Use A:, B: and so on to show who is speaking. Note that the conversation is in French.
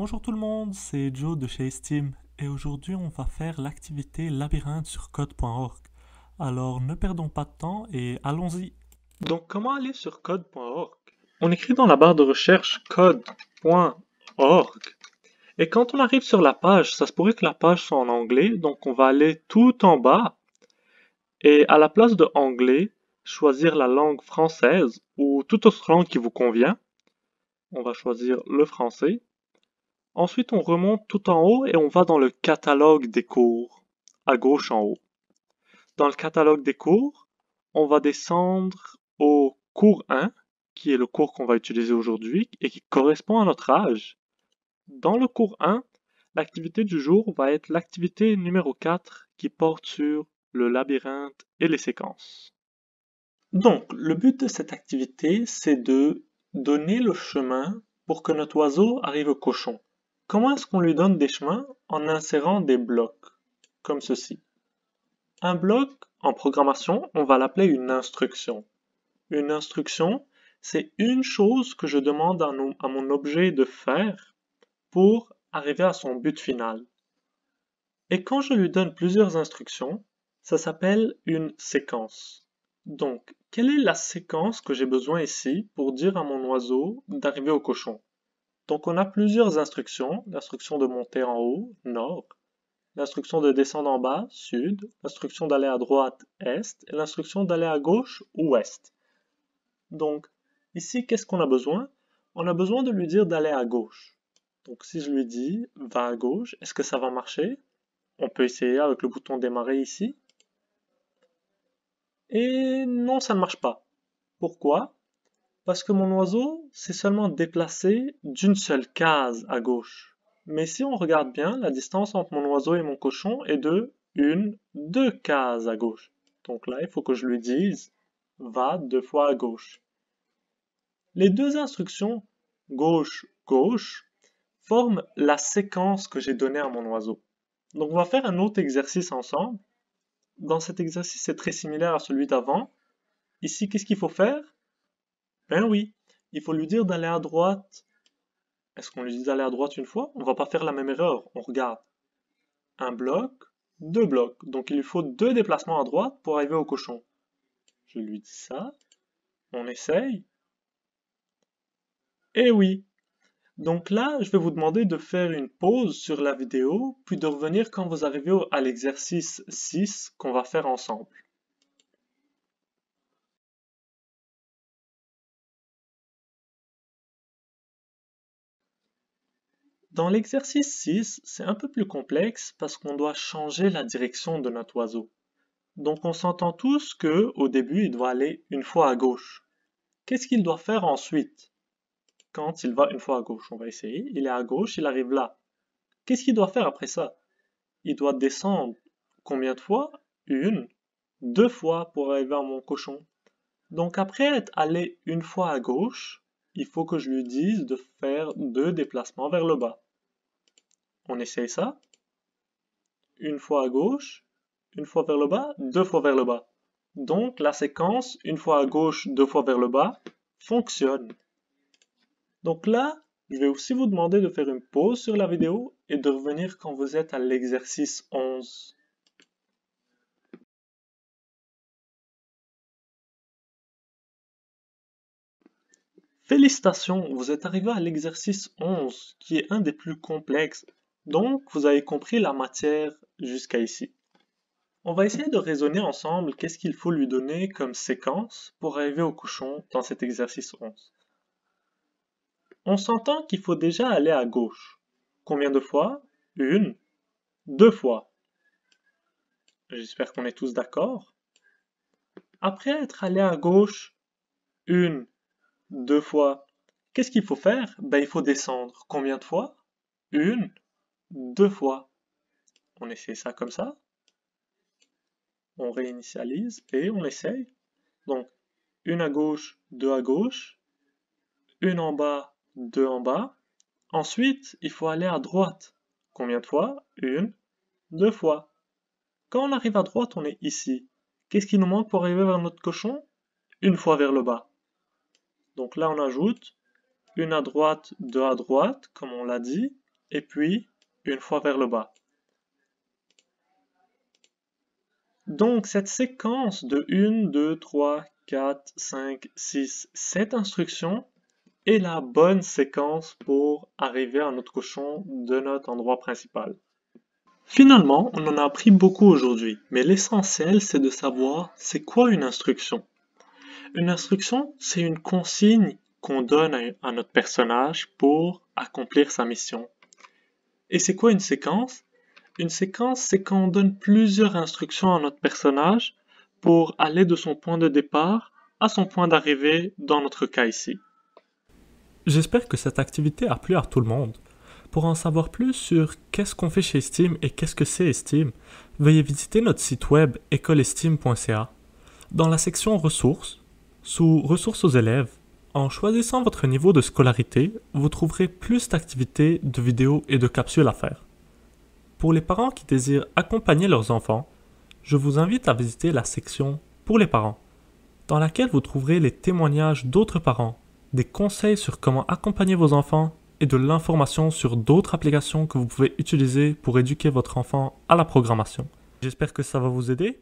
A: Bonjour tout le monde, c'est Joe de chez Steam et aujourd'hui on va faire l'activité labyrinthe sur code.org. Alors ne perdons pas de temps et allons-y. Donc comment aller sur code.org? On écrit dans la barre de recherche code.org et quand on arrive sur la page, ça se pourrait que la page soit en anglais, donc on va aller tout en bas et à la place de anglais, choisir la langue française ou toute autre langue qui vous convient. On va choisir le français. Ensuite, on remonte tout en haut et on va dans le catalogue des cours, à gauche en haut. Dans le catalogue des cours, on va descendre au cours 1, qui est le cours qu'on va utiliser aujourd'hui et qui correspond à notre âge. Dans le cours 1, l'activité du jour va être l'activité numéro 4 qui porte sur le labyrinthe et les séquences. Donc, le but de cette activité, c'est de donner le chemin pour que notre oiseau arrive au cochon. Comment est-ce qu'on lui donne des chemins? En insérant des blocs, comme ceci. Un bloc, en programmation, on va l'appeler une instruction. Une instruction, c'est une chose que je demande à mon objet de faire pour arriver à son but final. Et quand je lui donne plusieurs instructions, ça s'appelle une séquence. Donc, quelle est la séquence que j'ai besoin ici pour dire à mon oiseau d'arriver au cochon? Donc on a plusieurs instructions, l'instruction de monter en haut, nord, l'instruction de descendre en bas, sud, l'instruction d'aller à droite, est, et l'instruction d'aller à gauche, ouest. Donc ici, qu'est-ce qu'on a besoin? On a besoin de lui dire d'aller à gauche. Donc si je lui dis va à gauche, est-ce que ça va marcher? On peut essayer avec le bouton démarrer ici. Et non, ça ne marche pas. Pourquoi? Parce que mon oiseau s'est seulement déplacé d'une seule case à gauche. Mais si on regarde bien, la distance entre mon oiseau et mon cochon est de 2 cases à gauche. Donc là, il faut que je lui dise va 2 fois à gauche. Les deux instructions gauche, gauche forment la séquence que j'ai donnée à mon oiseau. Donc on va faire un autre exercice ensemble. Dans cet exercice, c'est très similaire à celui d'avant. Ici, qu'est-ce qu'il faut faire? Ben oui, il faut lui dire d'aller à droite. Est-ce qu'on lui dit d'aller à droite une fois? On va pas faire la même erreur. On regarde. Un bloc, deux blocs. Donc il lui faut 2 déplacements à droite pour arriver au cochon. Je lui dis ça. On essaye. Et oui. Donc là, je vais vous demander de faire une pause sur la vidéo, puis de revenir quand vous arrivez à l'exercice 6 qu'on va faire ensemble. Dans l'exercice 6, c'est un peu plus complexe parce qu'on doit changer la direction de notre oiseau. Donc on s'entend tous que au début il doit aller une fois à gauche. Qu'est-ce qu'il doit faire ensuite? Quand il va une fois à gauche, on va essayer. Il est à gauche, il arrive là. Qu'est-ce qu'il doit faire après ça? Il doit descendre combien de fois? 1, 2 fois pour arriver à mon cochon. Donc après être allé une fois à gauche, il faut que je lui dise de faire 2 déplacements vers le bas. On essaye ça. Une fois à gauche, une fois vers le bas, 2 fois vers le bas. Donc la séquence, une fois à gauche, 2 fois vers le bas, fonctionne. Donc là, je vais aussi vous demander de faire une pause sur la vidéo et de revenir quand vous êtes à l'exercice 11. Félicitations, vous êtes arrivé à l'exercice 11, qui est un des plus complexes. Donc, vous avez compris la matière jusqu'à ici. On va essayer de raisonner ensemble qu'est-ce qu'il faut lui donner comme séquence pour arriver au cochon dans cet exercice 11. On s'entend qu'il faut déjà aller à gauche. Combien de fois? 1, 2 fois. J'espère qu'on est tous d'accord. Après être allé à gauche 1, 2 fois, qu'est-ce qu'il faut faire? Ben, il faut descendre. Combien de fois? 1, 2 fois. On essaie ça comme ça. On réinitialise et on essaye. Donc, 1 à gauche, 2 à gauche, 1 en bas, 2 en bas. Ensuite, il faut aller à droite. Combien de fois? 1, 2 fois. Quand on arrive à droite, on est ici. Qu'est-ce qui nous manque pour arriver vers notre cochon? Une fois vers le bas. Donc là, on ajoute 1 à droite, 2 à droite, comme on l'a dit. et puis une fois vers le bas. Donc cette séquence de 1, 2, 3, 4, 5, 6, 7 instructions est la bonne séquence pour arriver à notre cochon de notre endroit principal. Finalement, on en a appris beaucoup aujourd'hui, mais l'essentiel c'est de savoir c'est quoi une instruction. Une instruction, c'est une consigne qu'on donne à notre personnage pour accomplir sa mission. Et c'est quoi une séquence? Une séquence, c'est quand on donne plusieurs instructions à notre personnage pour aller de son point de départ à son point d'arrivée dans notre cas ici. J'espère que cette activité a plu à tout le monde. Pour en savoir plus sur qu'est-ce qu'on fait chez Steam et qu'est-ce que c'est Steam, veuillez visiter notre site web écolesteam.ca. Dans la section ressources, sous ressources aux élèves, en choisissant votre niveau de scolarité, vous trouverez plus d'activités, de vidéos et de capsules à faire. Pour les parents qui désirent accompagner leurs enfants, je vous invite à visiter la section pour les parents, dans laquelle vous trouverez les témoignages d'autres parents, des conseils sur comment accompagner vos enfants et de l'information sur d'autres applications que vous pouvez utiliser pour éduquer votre enfant à la programmation. J'espère que ça va vous aider